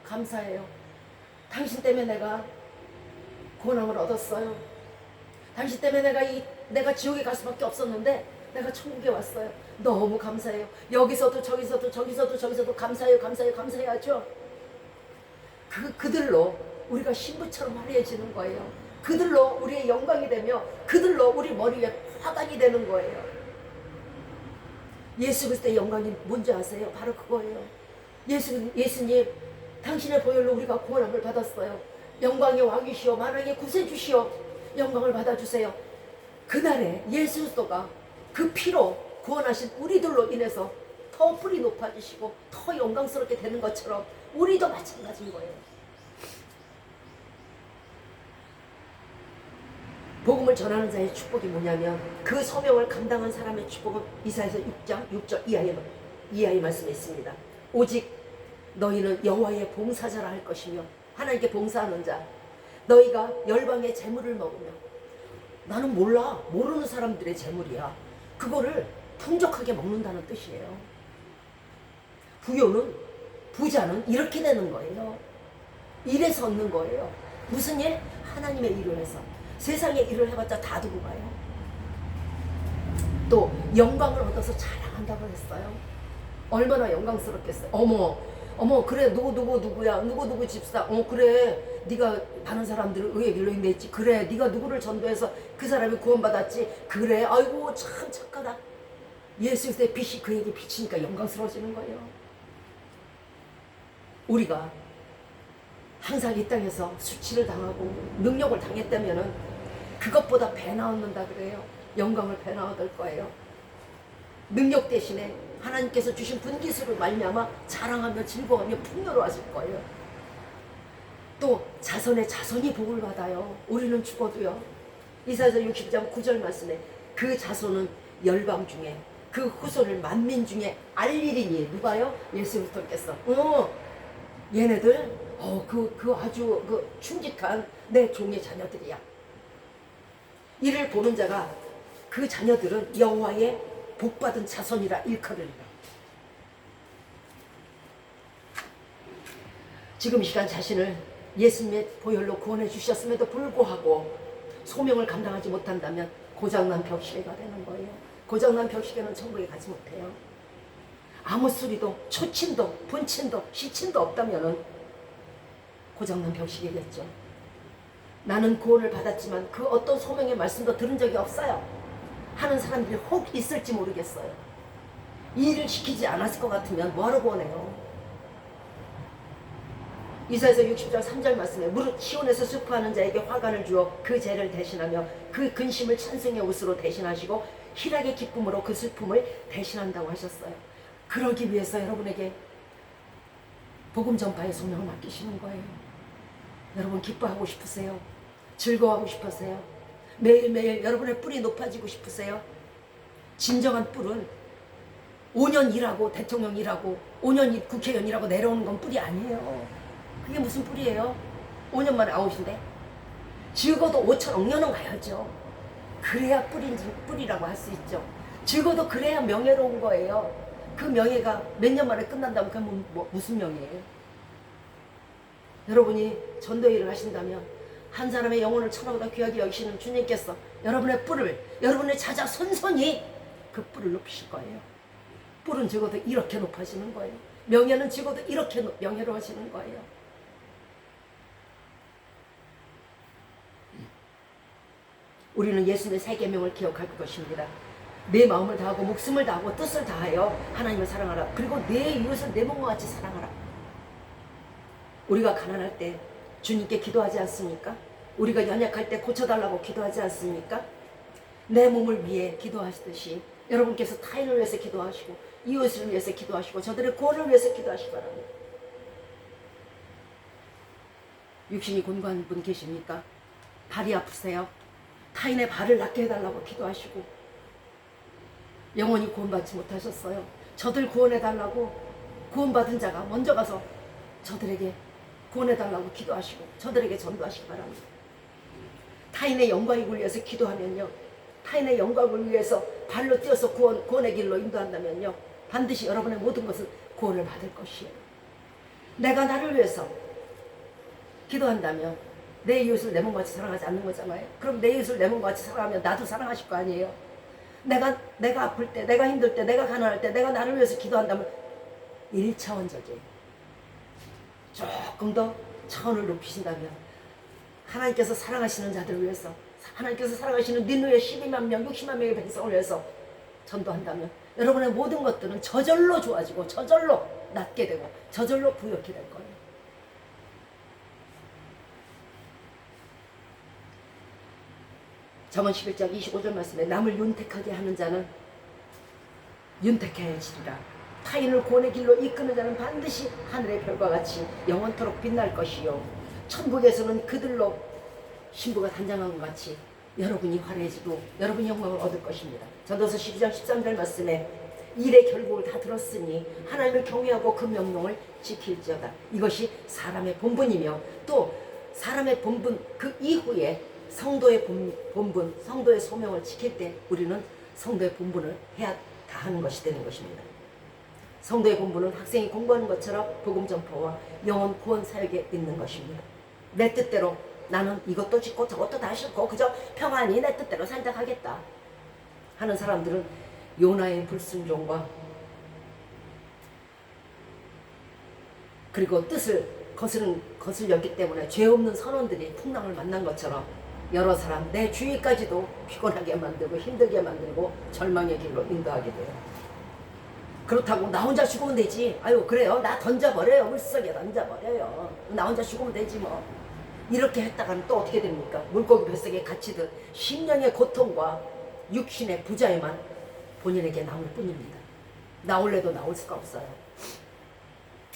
감사해요. 당신 때문에 내가 구원함을 얻었어요. 당신 때문에 내가 지옥에 갈 수밖에 없었는데 내가 천국에 왔어요. 너무 감사해요. 여기서도 저기서도 감사해야죠. 그들로 우리가 신부처럼 화려해지는 거예요. 그들로 우리의 영광이 되며 그들로 우리 머리 위에 화관이 되는 거예요. 예수 그리스도의 영광이 뭔지 아세요? 바로 그거예요. 예수님 당신의 보혈로 우리가 구원함을 받았어요. 영광의 왕이시오 만왕의 구세주시오, 영광을 받아주세요. 그날에 예수 그리스도가 그 피로 구원하신 우리들로 인해서 더 뿔이 높아지시고 더 영광스럽게 되는 것처럼 우리도 마찬가지인 거예요. 복음을 전하는 자의 축복이 뭐냐면, 그 소명을 감당한 사람의 축복은 이사야서 6장 6절 이하의 말씀에 있습니다. 오직 너희는 여호와의 봉사자라 할 것이며, 하나님께 봉사하는 자, 너희가 열방의 재물을 먹으며, 나는 몰라, 모르는 사람들의 재물이야, 그거를 풍족하게 먹는다는 뜻이에요. 부자는 이렇게 되는 거예요. 일해서 얻는 거예요. 무슨 일? 하나님의 일을 해서. 세상의 일을 해봤자 다 두고 가요. 또 영광을 얻어서 자랑한다고 했어요. 얼마나 영광스럽겠어요. 어머 그래 누구야, 누구 집사, 그래 네가 많은 사람들을 의의 길로 인도했지, 그래 네가 누구를 전도해서 그 사람이 구원받았지, 그래 아이고 참 착하다. 예수 그리스도의 빛이 그에게 비치니까 영광스러워지는 거예요. 우리가 항상 이 땅에서 수치를 당하고 능력을 당했다면은 그것보다 배나 얻는다 그래요. 영광을 배나 얻을 거예요. 능력 대신에 하나님께서 주신 분기술을 말미암아 자랑하며 즐거워하며 풍요로워하실 거예요. 또 자손이 복을 받아요. 우리는 죽어도요. 이사야서 60장 9절 말씀에 그 자손은 열방 중에 그 후손을 만민 중에 알리리니 누가요? 예수 그리스도께서. 얘네들 그 아주 그 충직한 내 종의 자녀들이야. 이를 보는 자가 그 자녀들은 여호와의 복받은 자손이라 일컬으리라. 지금 이 시간 자신을 예수님의 보혈로 구원해 주셨음에도 불구하고 소명을 감당하지 못한다면 고장난 벽시계가 되는 거예요. 고장난 벽시계는 천국에 가지 못해요. 아무 소리도 초침도 분침도 시침도 없다면은 고장난 벽시계겠죠. 나는 구원을 받았지만 그 어떤 소명의 말씀도 들은 적이 없어요 하는 사람들이 혹 있을지 모르겠어요. 이 일을 시키지 않았을 것 같으면 뭐하러 구원해요? 이사야서 60장 3절 말씀에 무릇 시온에서 슬퍼하는 자에게 화관을 주어 그 죄를 대신하며 그 근심을 찬송의 옷으로 대신하시고 희락의 기쁨으로 그 슬픔을 대신한다고 하셨어요. 그러기 위해서 여러분에게 복음 전파의 소명을 맡기시는 거예요. 여러분 기뻐하고 싶으세요? 즐거워하고 싶으세요? 매일매일 여러분의 뿔이 높아지고 싶으세요? 진정한 뿔은 5년 일하고 대통령 일하고 5년 국회의원 일하고 내려오는 건 뿔이 아니에요. 그게 무슨 뿔이에요? 5년 만에 아웃인데? 적어도 5천억 년은 가야죠. 그래야 뿔이라고 할 수 있죠. 적어도 그래야 명예로운 거예요. 그 명예가 몇 년 만에 끝난다면 그건 무슨 명예예요? 여러분이 전도 일을 하신다면 한 사람의 영혼을 천하보다 귀하게 여기시는 주님께서 여러분의 뿔을, 여러분의 자자손손이 그 뿔을 높이실 거예요. 뿔은 적어도 이렇게 높아지는 거예요. 명예는 적어도 이렇게 명예로워지는 거예요. 우리는 예수님의 세 계명을 기억할 것입니다. 내 마음을 다하고 목숨을 다하고 뜻을 다하여 하나님을 사랑하라. 그리고 내 이웃을 내 몸과 같이 사랑하라. 우리가 가난할 때 주님께 기도하지 않습니까? 우리가 연약할 때 고쳐달라고 기도하지 않습니까? 내 몸을 위해 기도하시듯이 여러분께서 타인을 위해서 기도하시고 이웃을 위해서 기도하시고 저들의 구원을 위해서 기도하시기 바랍니다. 육신이 곤고한 분 계십니까? 발이 아프세요? 타인의 발을 낫게 해달라고 기도하시고 영원히 구원받지 못하셨어요. 저들 구원해달라고 구원받은 자가 먼저 가서 저들에게 구원해달라고 기도하시고 저들에게 전도하시기 바랍니다. 타인의 영광을 위해서 기도하면요, 타인의 영광을 위해서 발로 뛰어서 구원의 길로 인도한다면요, 반드시 여러분의 모든 것은 구원을 받을 것이에요. 내가 나를 위해서 기도한다면 내 이웃을 내 몸같이 사랑하지 않는 거잖아요. 그럼 내 이웃을 내 몸같이 사랑하면 나도 사랑하실 거 아니에요. 내가 아플 때, 내가 힘들 때, 내가 가난할 때, 내가 나를 위해서 기도한다면 1차원적이에요. 조금 더 차원을 높이신다면 하나님께서 사랑하시는 자들을 위해서, 하나님께서 사랑하시는 니누의 12만 명, 60만 명의 백성을 위해서 전도한다면 여러분의 모든 것들은 저절로 좋아지고 저절로 낫게 되고 저절로 부욕이 될 거예요. 잠언 11장 25절 말씀에 남을 윤택하게 하는 자는 윤택해지리라. 타인을 구원의 길로 이끄는 자는 반드시 하늘의 별과 같이 영원토록 빛날 것이요, 천국에서는 그들로 신부가 단장한 것 같이 여러분이 화려해지고 여러분이 영광을 얻을 것입니다. 전도서 12장 13절 말씀에 일의 결국을 다 들었으니 하나님을 경외하고 그 명령을 지킬지어다. 이것이 사람의 본분이며 또 사람의 본분 그 이후에 성도의 본분, 성도의 소명을 지킬 때 우리는 성도의 본분을 해야 다 하는 것이 되는 것입니다. 성도의 본분은 학생이 공부하는 것처럼 복음 전파와 영혼 구원 사역에 있는 것입니다. 내 뜻대로 나는 이것도 짓고 저것도 다 싫고 그저 평안히 내 뜻대로 살다 가겠다 하는 사람들은 요나의 불순종과 그리고 뜻을 거슬렸기 때문에 죄 없는 선원들이 풍랑을 만난 것처럼 여러 사람 내 주위까지도 피곤하게 만들고 힘들게 만들고 절망의 길로 인도하게 돼요. 그렇다고 나 혼자 죽으면 되지, 아유 그래요, 나 던져버려요, 물속에 던져버려요, 나 혼자 죽으면 되지 뭐, 이렇게 했다가는 또 어떻게 됩니까? 물고기 뱃속에 갇히듯 심령의 고통과 육신의 부자에만 본인에게 나올 뿐입니다. 나올래도 나올 수가 없어요.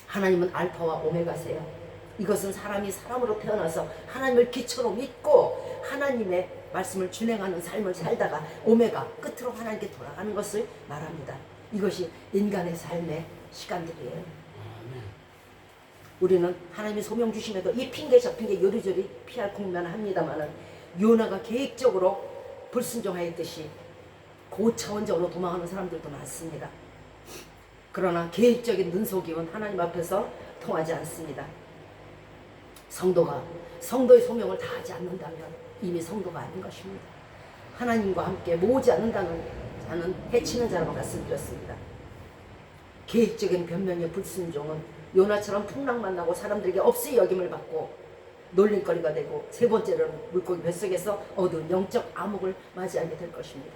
하나님은 알파와 오메가세요. 이것은 사람이 사람으로 태어나서 하나님을 기초로 믿고 하나님의 말씀을 준행하는 삶을 살다가 오메가 끝으로 하나님께 돌아가는 것을 말합니다. 이것이 인간의 삶의 시간들이에요. 우리는 하나님이 소명 주심에도 이 핑계 저 핑계 요리조리 피할 국면을 합니다마는 요나가 계획적으로 불순종하였듯이 고차원적으로 도망하는 사람들도 많습니다. 그러나 계획적인 눈속임은 하나님 앞에서 통하지 않습니다. 성도가 성도의 소명을 다하지 않는다면 이미 성도가 아닌 것입니다. 하나님과 함께 모으지 않는다는 자는 해치는 자라고 말씀드렸습니다. 계획적인 변명의 불순종은 요나처럼 풍랑만 나고 사람들에게 없이 여김을 받고 놀림거리가 되고 세 번째로는 물고기 뱃속에서 얻은 영적 암흑을 맞이하게 될 것입니다.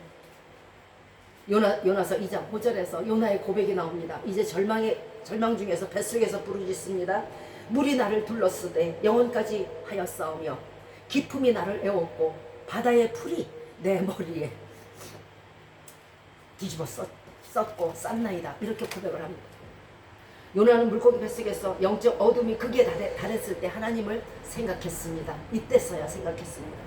요나서 2장 5절에서 요나의 고백이 나옵니다. 이제 절망 중에서 뱃속에서 부르짖습니다. 물이 나를 둘러쓰되 영혼까지 하였사오며 기품이 나를 애웠고 바다의 풀이 내 머리에 뒤집어 썼고 쌌나이다. 이렇게 고백을 합니다. 요나는 물고기 뱃속에서 영적 어둠이 극에 달했을 때 하나님을 생각했습니다. 이때서야 생각했습니다.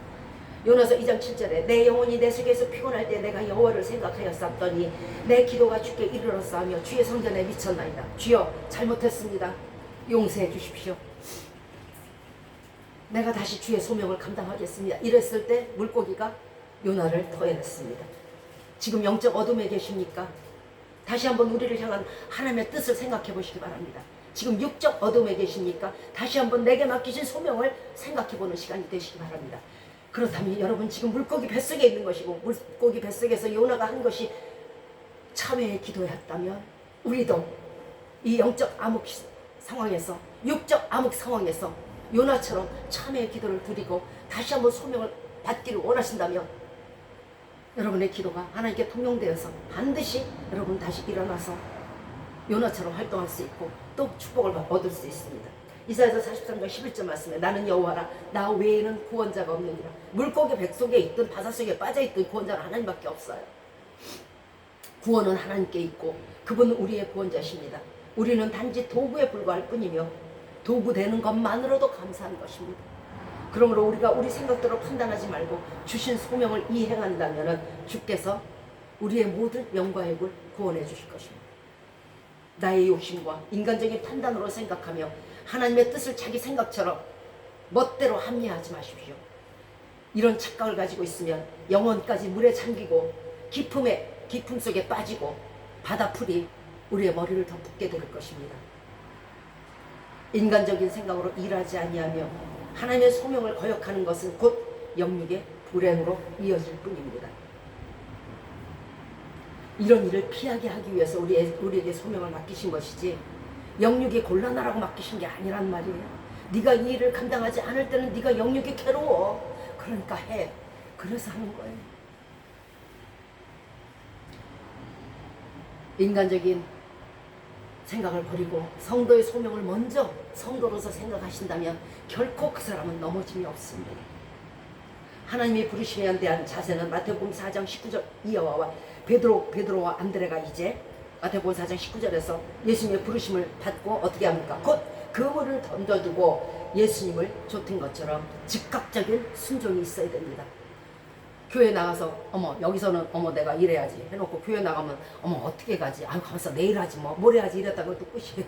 요나서 2장 7절에 내 영혼이 내 속에서 피곤할 때 내가 여호와를 생각하였었더니 내 기도가 주께 이르렀사오며 주의 성전에 미쳤나이다. 주여 잘못했습니다. 용서해 주십시오. 내가 다시 주의 소명을 감당하겠습니다. 이랬을 때 물고기가 요나를 토해냈습니다. 지금 영적 어둠에 계십니까? 다시 한번 우리를 향한 하나님의 뜻을 생각해 보시기 바랍니다. 지금 육적 어둠에 계십니까? 다시 한번 내게 맡기신 소명을 생각해 보는 시간이 되시기 바랍니다. 그렇다면 여러분 지금 물고기 뱃속에 있는 것이고 물고기 뱃속에서 요나가 한 것이 참회의 기도였다면 우리도 이 영적 암흑 상황에서 육적 암흑 상황에서 요나처럼 참회의 기도를 드리고 다시 한번 소명을 받기를 원하신다면 여러분의 기도가 하나님께 통용되어서 반드시 여러분 다시 일어나서 요나처럼 활동할 수 있고 또 축복을 얻을 수 있습니다. 이사야서 43장 11절 말씀에 나는 여호와라 나 외에는 구원자가 없느니라. 물고기 뱃속에 있든 바닷속에 빠져있든 구원자는 하나님밖에 없어요. 구원은 하나님께 있고 그분은 우리의 구원자십니다. 우리는 단지 도구에 불과할 뿐이며 도구 되는 것만으로도 감사한 것입니다. 그러므로 우리가 우리 생각대로 판단하지 말고 주신 소명을 이행한다면 주께서 우리의 모든 영과 욕을 구원해 주실 것입니다. 나의 욕심과 인간적인 판단으로 생각하며 하나님의 뜻을 자기 생각처럼 멋대로 합리화하지 마십시오. 이런 착각을 가지고 있으면 영혼까지 물에 잠기고 깊음 속에 빠지고 바다풀이 우리의 머리를 덮게 될 것입니다. 인간적인 생각으로 일하지 아니하며 하나님의 소명을 거역하는 것은 곧 영육의 불행으로 이어질 뿐입니다. 이런 일을 피하게 하기 위해서 우리에게 소명을 맡기신 것이지 영육이 곤란하라고 맡기신 게 아니란 말이에요. 네가 이 일을 감당하지 않을 때는 네가 영육이 괴로워. 그러니까 해. 그래서 하는 거예요. 인간적인 생각을 버리고 성도의 소명을 먼저 성도로서 생각하신다면 결코 그 사람은 넘어짐이 없습니다. 하나님이 부르심에 대한 자세는 마태복음 4장 19절 이어와 베드로와 안드레가 이제 마태복음 4장 19절에서 예수님의 부르심을 받고 어떻게 합니까? 곧 그물을 던져두고 예수님을 쫓은 것처럼 즉각적인 순종이 있어야 됩니다. 교회 나가서 여기서는 내가 이래야지 해놓고 교회 나가면 어떻게 가지? 가면서 내일 하지 모레 하지 이랬다가 또 끝이에요.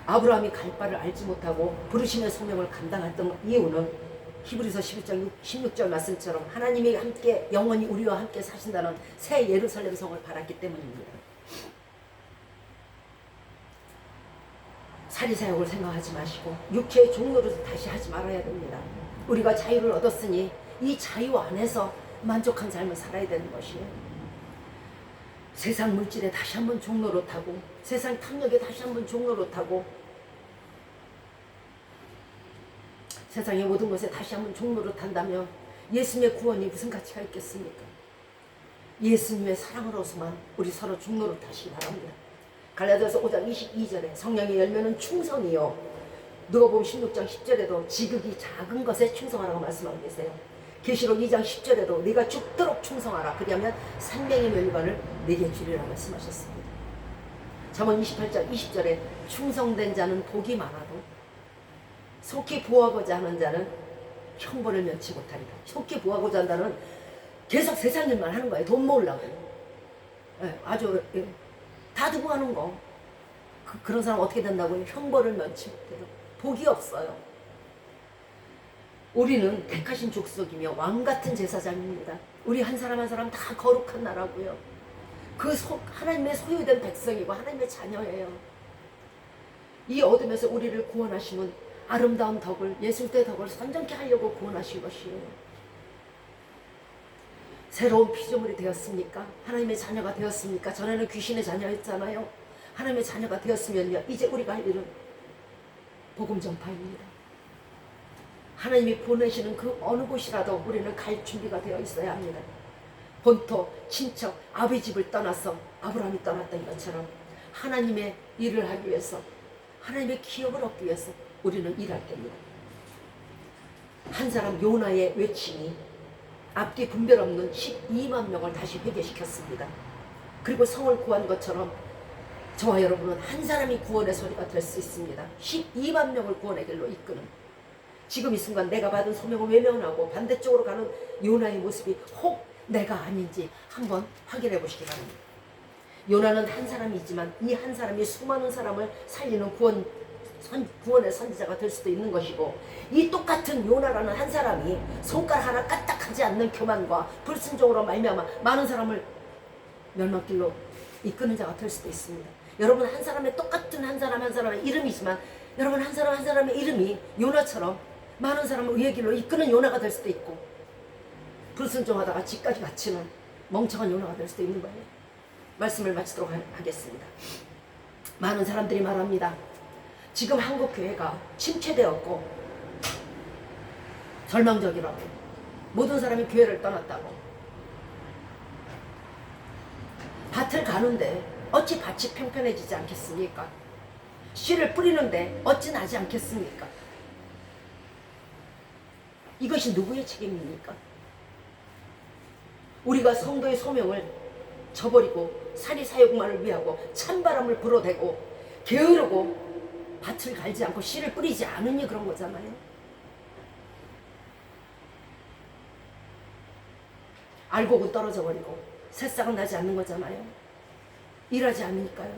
아브라함이 갈 바를 알지 못하고 부르심의 소명을 감당했던 이유는 히브리서 11장 16절 말씀처럼 하나님이 함께 영원히 우리와 함께 사신다는 새 예루살렘 성을 바랐기 때문입니다. 사리사욕을 생각하지 마시고 육체의 종로를 다시 하지 말아야 됩니다. 우리가 자유를 얻었으니 이 자유 안에서 만족한 삶을 살아야 되는 것이에요. 세상 물질에 다시 한번 종로로 타고 세상 탐욕에 다시 한번 종로로 타고 세상의 모든 것에 다시 한번 종로로 탄다면 예수님의 구원이 무슨 가치가 있겠습니까? 예수님의 사랑으로서만 우리 서로 종로로 타시기 바랍니다. 갈라디아서 5장 22절에 성령의 열매는 충성이요 누가복음 16장 10절에도 지극히 작은 것에 충성하라고 말씀하고 계세요. 계시록 2장 10절에도 네가 죽도록 충성하라. 그리하면 생명의 멸관을 네게 주리라 말씀하셨습니다. 잠언 28장 20절에 충성된 자는 복이 많아도 속히 보호하고자 하는 자는 형벌을 면치 못하리라. 속기 부하고자 한다는 계속 세상 일만 하는 거예요. 돈 모으려고. 예, 아주 다 두고 하는 거. 그런 사람 어떻게 된다고요? 형벌을 면치 못해요. 복이 없어요. 우리는 택하신 족속이며 왕같은 제사장입니다. 우리 한 사람 한 사람 다 거룩한 나라고요. 하나님의 소유된 백성이고 하나님의 자녀예요. 이 어둠에서 우리를 구원하시는 아름다운 덕을, 예수 그리스도의 덕을 선정케 하려고 구원하신 것이에요. 새로운 피조물이 되었습니까? 하나님의 자녀가 되었습니까? 전에는 귀신의 자녀였잖아요. 하나님의 자녀가 되었으면요, 이제 우리가 할 일은 복음 전파입니다. 하나님이 보내시는 그 어느 곳이라도 우리는 갈 준비가 되어 있어야 합니다. 본토, 친척, 아비 집을 떠나서 아브라함이 떠났던 것처럼 하나님의 일을 하기 위해서, 하나님의 기업을 얻기 위해서 우리는 일할 때입니다. 한 사람 요나의 외침이 앞뒤 분별 없는 12만 명을 다시 회개시켰습니다. 그리고 성을 구한 것처럼 저와 여러분은 한 사람이 구원의 소리가 될 수 있습니다. 12만 명을 구원의 길로 이끄는, 지금 이 순간 내가 받은 소명을 외면하고 반대쪽으로 가는 요나의 모습이 혹 내가 아닌지 한번 확인해 보시기 바랍니다. 요나는 한 사람이지만 이 한 사람이 수많은 사람을 살리는 구원의 선지자가 될 수도 있는 것이고, 이 똑같은 요나라는 한 사람이 손가락 하나 까딱하지 않는 교만과 불순종으로 말미암아 많은 사람을 멸망길로 이끄는 자가 될 수도 있습니다. 여러분, 한 사람의 똑같은 한 사람 한 사람의 이름이지만 여러분 한 사람 한 사람의 이름이 요나처럼 많은 사람을 의의 길로 이끄는 요나가 될 수도 있고, 불순종하다가 지까지 갇히는 멍청한 요나가 될 수도 있는 거예요. 말씀을 마치도록 하겠습니다. 많은 사람들이 말합니다. 지금 한국 교회가 침체되었고 절망적이라고, 모든 사람이 교회를 떠났다고. 밭을 가는데 어찌 밭이 평평해지지 않겠습니까? 씨를 뿌리는데 어찌 나지 않겠습니까? 이것이 누구의 책임입니까? 우리가 성도의 소명을 저버리고 사리사욕만을 위하고 찬바람을 불어대고 게으르고 밭을 갈지 않고 씨를 뿌리지 않으니 그런 거잖아요. 알곡은 떨어져 버리고 새싹은 나지 않는 거잖아요. 일하지 않으니까요.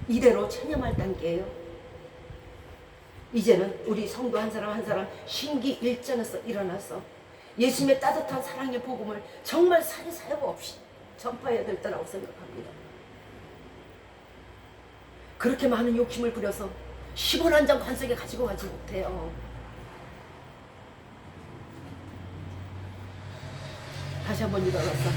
이대로 체념할 단계예요. 이제는 우리 성도 한 사람 한 사람 신기일전에서 일어나서 예수님의 따뜻한 사랑의 복음을 정말 사리사욕 없이 전파해야 될 때라고 생각합니다. 그렇게 많은 욕심을 부려서 10원 한 장 관석에 가지고 가지 못해요. 다시 한번 일어나서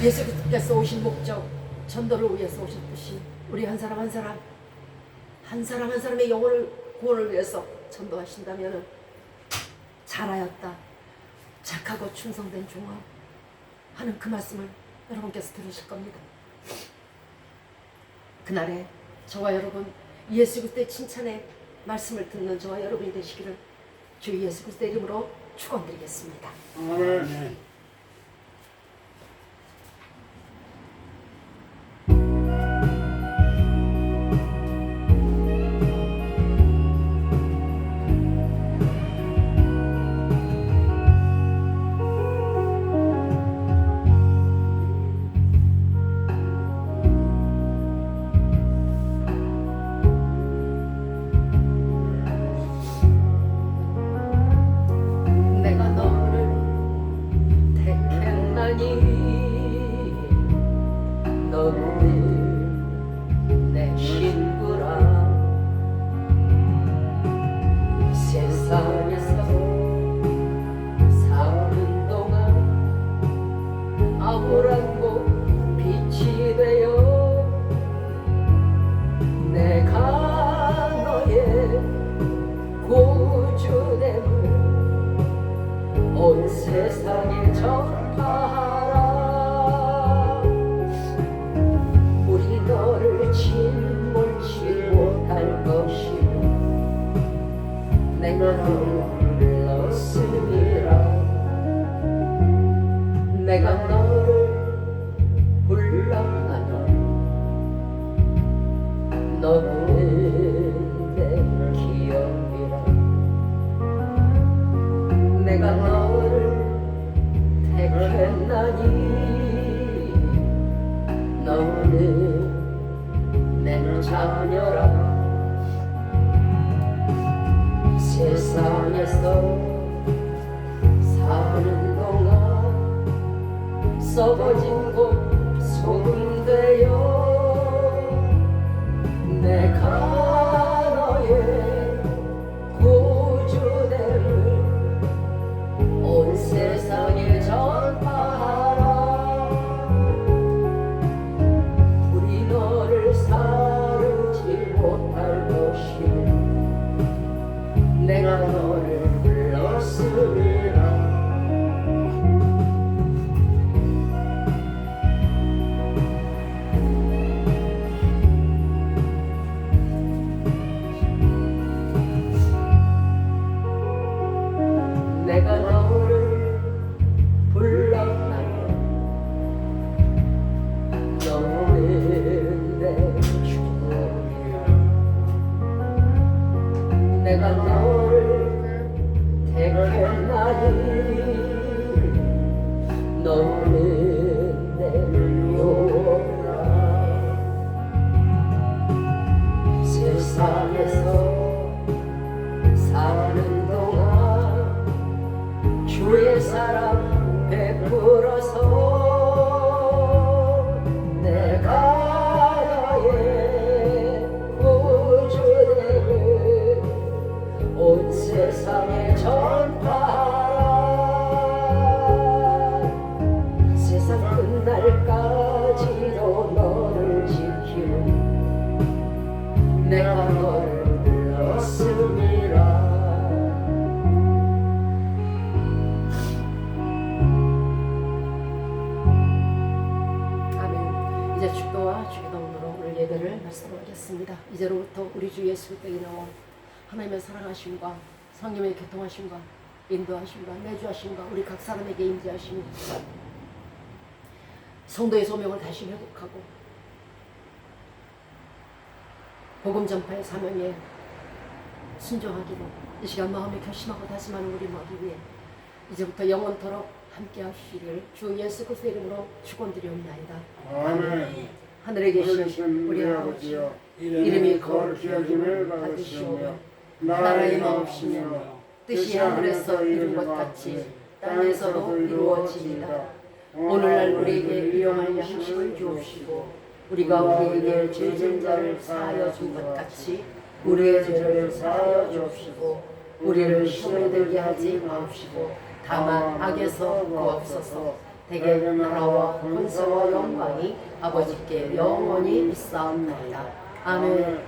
예수께서 오신 목적, 전도를 위해서 오셨듯이 우리 한 사람 한 사람 한 사람의 영혼을 구원을 위해서 전도하신다면 잘하였다, 착하고 충성된 종아 하는 그 말씀을 여러분께서 들으실 겁니다. 그날에 저와 여러분, 예수 그리스도의 칭찬의 말씀을 듣는 저와 여러분이 되시기를 주 예수 그리스도의 이름으로 축원드리겠습니다. 아멘. 온 세상에 전파하라. 우리 너를 침몰치 못할 것이요 내가 너를 불렀으리라. 내가 너를 불렀나니 너는 내 기억이라. 내가 너를 택했나니 너는 내 자녀라. 세상에서 사는 동안 썩어진 곳 소금 되어 내가 너의 구주됨을 온 세상에 전파하라. 우리 너를 사르지 못할 것이 내가 너를 불렀으리라. 내가 너를 불렀나. 너는 내 주님이라. 내가 너를 택했나니 너는 내 요라. 세상에서 사는 동안 주의 사랑 베풀어서 내가 너의 구주됨을 온 세상에 전파하라. 세상 끝날까지도 너를 지키는 내가 너를 불렀음이라. 이제 축도와 주기도문으로 오늘 예배를 말씀하겠습니다. 이제로부터 우리 주 예수 그리스도의 나와 하나님의 사랑하심과 성령의 교통하심과 인도하심과 내주하심과 우리 각 사람에게 임재하심이 성도의 소명을 다시 회복하고 복음 전파의 사명에 순종하기로 이 시간 마음에 결심하고 다짐하는 우리 모두 위에 이제부터 영원토록 함께 하시기를 주 예수 그리스도의 이름으로 축원드리옵나이다. 아멘. 하늘에 계신 우리 아버지여, 이름이 거룩히 여김을 받으시오며 나라의 마옵시며 뜻이 하늘에서 이룬 것 같이 땅에서도 이루어지이다. 오늘날 우리에게 일용할 양식을 주옵시고 우리가 우리에게 죄진 자를 사하여 준 것 같이 우리의 죄를 사하여 주옵시고 우리를 시험에 들게 하지 마옵시고 다만 악에서 구하옵소서. 대개 나라와 권세와 영광이 아버지께 영원히 있사옵나이다. 아멘.